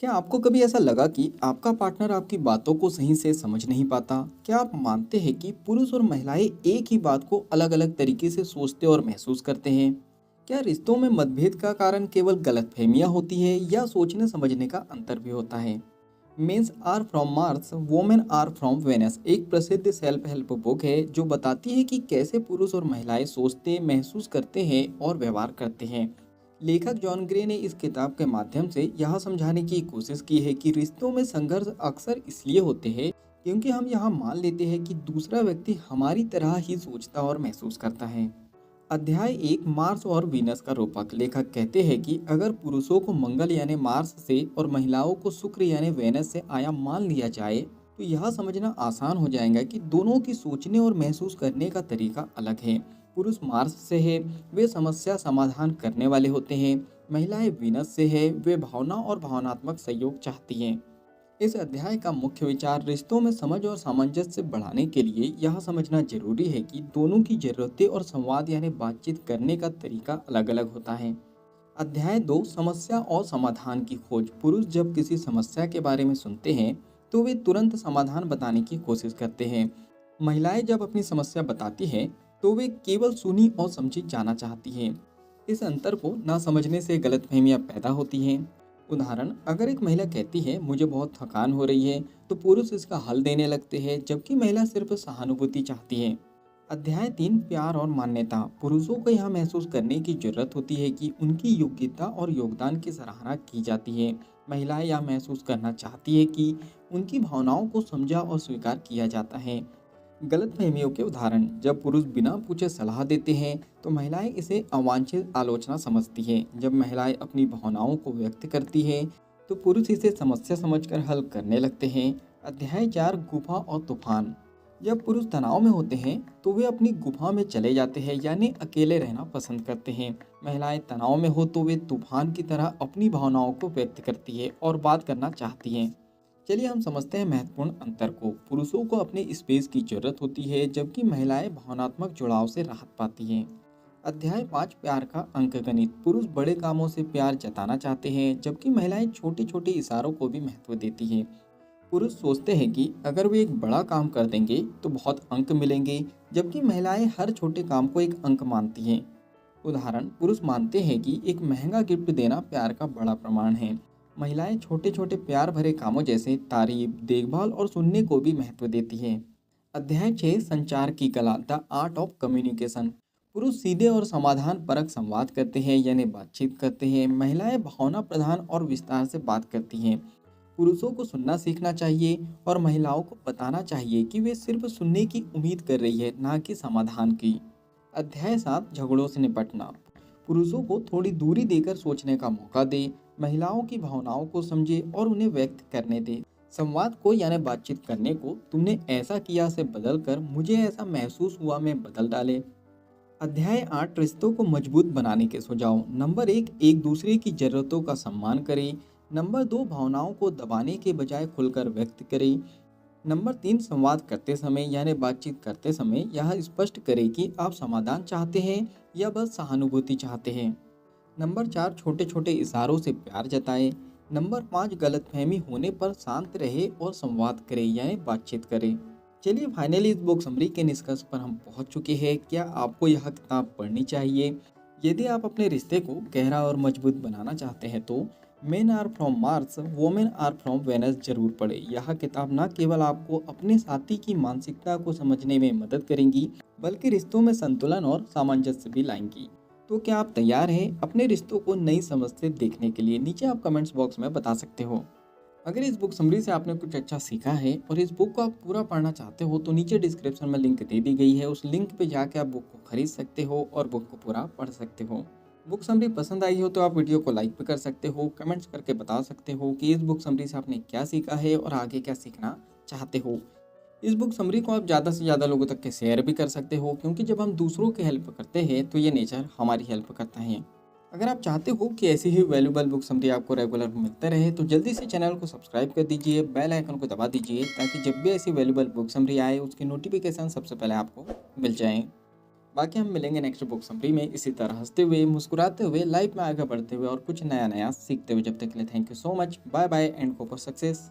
क्या आपको कभी ऐसा लगा कि आपका पार्टनर आपकी बातों को सही से समझ नहीं पाता? क्या आप मानते हैं कि पुरुष और महिलाएं एक ही बात को अलग-अलग तरीके से सोचते और महसूस करते हैं? क्या रिश्तों में मतभेद का कारण केवल गलतफहमियां होती है या सोचने समझने का अंतर भी होता है? Men's are from Mars, women are from Venus एक प्रसिद्ध सेल्फ हेल्प बुक है जो बताती है कि कैसे पुरुष और महिलाएं सोचते, महसूस करते हैं और व्यवहार करते हैं। लेखक जॉन ग्रे ने इस किताब के माध्यम से यह समझाने की कोशिश की है कि रिश्तों में संघर्ष अक्सर इसलिए होते हैं क्योंकि हम यह मान लेते हैं कि दूसरा व्यक्ति हमारी तरह ही सोचता और महसूस करता है। अध्याय एक, मार्स और वीनस का रूपक। लेखक कहते हैं कि अगर पुरुषों को मंगल यानी मार्स से और महिलाओं को शुक्र यानी वेनस से आयाम मान लिया जाए तो यह समझना आसान हो जाएगा कि दोनों की सोचने और महसूस करने का तरीका अलग है। पुरुष मार्स से है, वे समस्या समाधान करने वाले होते हैं। महिलाएं वीनस से है, वे भावना और भावनात्मक सहयोग चाहती हैं। इस अध्याय का मुख्य विचार रिश्तों में समझ और सामंजस्य बढ़ाने के लिए यह समझना जरूरी है कि दोनों की जरूरतें और संवाद यानी बातचीत करने का तरीका अलग अलग होता है। अध्याय दो, समस्या और समाधान की खोज। पुरुष जब किसी समस्या के बारे में सुनते हैं तो वे तुरंत समाधान बताने की कोशिश करते हैं। महिलाएं जब अपनी समस्या बताती हैं तो वे केवल सुनी और समझी जाना चाहती हैं। इस अंतर को ना समझने से गलतफहमियां पैदा होती हैं। उदाहरण, अगर एक महिला कहती है मुझे बहुत थकान हो रही है तो पुरुष इसका हल देने लगते हैं जबकि महिला सिर्फ सहानुभूति चाहती है। अध्याय तीन, प्यार और मान्यता। पुरुषों को यह महसूस करने की जरूरत होती है कि उनकी योग्यता और योगदान की सराहना की जाती है। महिलाएं यह महसूस करना चाहती है कि उनकी भावनाओं को समझा और स्वीकार किया जाता है। गलतफहमियों के उदाहरण, जब पुरुष बिना पूछे सलाह देते हैं तो महिलाएं इसे अवांछित आलोचना समझती हैं। जब महिलाएं अपनी भावनाओं को व्यक्त करती हैं तो पुरुष इसे समस्या समझकर हल करने लगते हैं। अध्याय चार, गुफा और तूफान। जब पुरुष तनाव में होते हैं तो वे अपनी गुफा में चले जाते हैं यानी अकेले रहना पसंद करते हैं। महिलाएं तनाव में हो तो वे तूफान की तरह अपनी भावनाओं को व्यक्त करती है और बात करना चाहती हैं। चलिए हम समझते हैं महत्वपूर्ण अंतर को। पुरुषों को अपने स्पेस की जरूरत होती है जबकि महिलाएं भावनात्मक जुड़ाव से राहत पाती हैं। अध्याय पाँच, प्यार का अंकगणित। पुरुष बड़े कामों से प्यार जताना चाहते हैं जबकि महिलाएं छोटे छोटे इशारों को भी महत्व देती हैं। पुरुष सोचते हैं कि अगर वे एक बड़ा काम कर देंगे तो बहुत अंक मिलेंगे जबकि महिलाएं हर छोटे काम को एक अंक मानती हैं। उदाहरण, पुरुष मानते हैं कि एक महंगा गिफ्ट देना प्यार का बड़ा प्रमाण है। महिलाएं छोटे छोटे प्यार भरे कामों जैसे तारीफ, देखभाल और सुनने को भी महत्व देती हैं। अध्याय 6, संचार की कला, द आर्ट ऑफ कम्युनिकेशन। पुरुष सीधे और समाधान परक संवाद करते हैं यानी बातचीत करते हैं। महिलाएं भावना प्रधान और विस्तार से बात करती हैं। पुरुषों को सुनना सीखना चाहिए और महिलाओं को बताना चाहिए कि वे सिर्फ सुनने की उम्मीद कर रही है, ना कि समाधान की। अध्याय 7, झगड़ों से निपटना। पुरुषों को थोड़ी दूरी देकर सोचने का मौका दे, महिलाओं की भावनाओं को समझे और उन्हें व्यक्त करने दे। संवाद को यानी बातचीत करने को तुमने ऐसा किया से बदल कर मुझे ऐसा महसूस हुआ में बदल डाले। अध्याय 8, रिश्तों को मजबूत बनाने के सुझाव। नंबर एक, एक दूसरे की जरूरतों का सम्मान करें। नंबर दो, भावनाओं को दबाने के बजाय खुलकर व्यक्त करें। नंबर तीन, संवाद करते समय यानी बातचीत करते समय यह स्पष्ट करें कि आप समाधान चाहते हैं या बस सहानुभूति चाहते हैं। नंबर चार, छोटे छोटे इशारों से प्यार जताएं। नंबर पाँच, गलतफहमी होने पर शांत रहे और संवाद करें यानी बातचीत करें। चलिए फाइनली इस बुक समरी के निष्कर्ष पर हम पहुंच चुके हैं। क्या आपको यह किताब पढ़नी चाहिए? यदि आप अपने रिश्ते को गहरा और मजबूत बनाना चाहते हैं तो men are from Mars, women are from Venus जरूर पढ़ें। यह किताब न केवल आपको अपने साथी की मानसिकता को समझने में मदद करेंगी बल्कि रिश्तों में संतुलन और सामंजस्य भी लाएंगी। तो क्या आप तैयार हैं अपने रिश्तों को नई समझ से देखने के लिए? नीचे आप कमेंट्स बॉक्स में बता सकते हो। अगर इस बुक समरी से आपने कुछ अच्छा सीखा है और इस बुक को आप पूरा पढ़ना चाहते हो तो नीचे डिस्क्रिप्शन में लिंक दे दी गई है, उस लिंक पे जाके आप बुक को खरीद सकते हो और बुक को पूरा पढ़ सकते हो। बुक समरी पसंद आई हो तो आप वीडियो को लाइक भी कर सकते हो, कमेंट्स करके बता सकते हो कि इस बुक समरी से आपने क्या सीखा है और आगे क्या सीखना चाहते हो। इस बुक समरी को आप ज़्यादा से ज़्यादा लोगों तक के शेयर भी कर सकते हो क्योंकि जब हम दूसरों की हेल्प करते हैं तो ये नेचर हमारी हेल्प करता है। अगर आप चाहते हो कि ऐसी ही वैल्यूबल बुक समरी आपको रेगुलर मिलते रहे तो जल्दी से चैनल को सब्सक्राइब कर दीजिए, बेल आइकन को दबा दीजिए ताकि जब भी ऐसी वैल्यूबल बुक समरी आए उसकी नोटिफिकेशन सबसे पहले आपको मिल जाए। बाकी हम मिलेंगे नेक्स्ट बुक समरी में इसी तरह हंसते हुए, मुस्कुराते हुए, लाइफ में आगे बढ़ते हुए और कुछ नया नया सीखते हुए। जब तक के लिए thank you so much, bye bye and hope for success.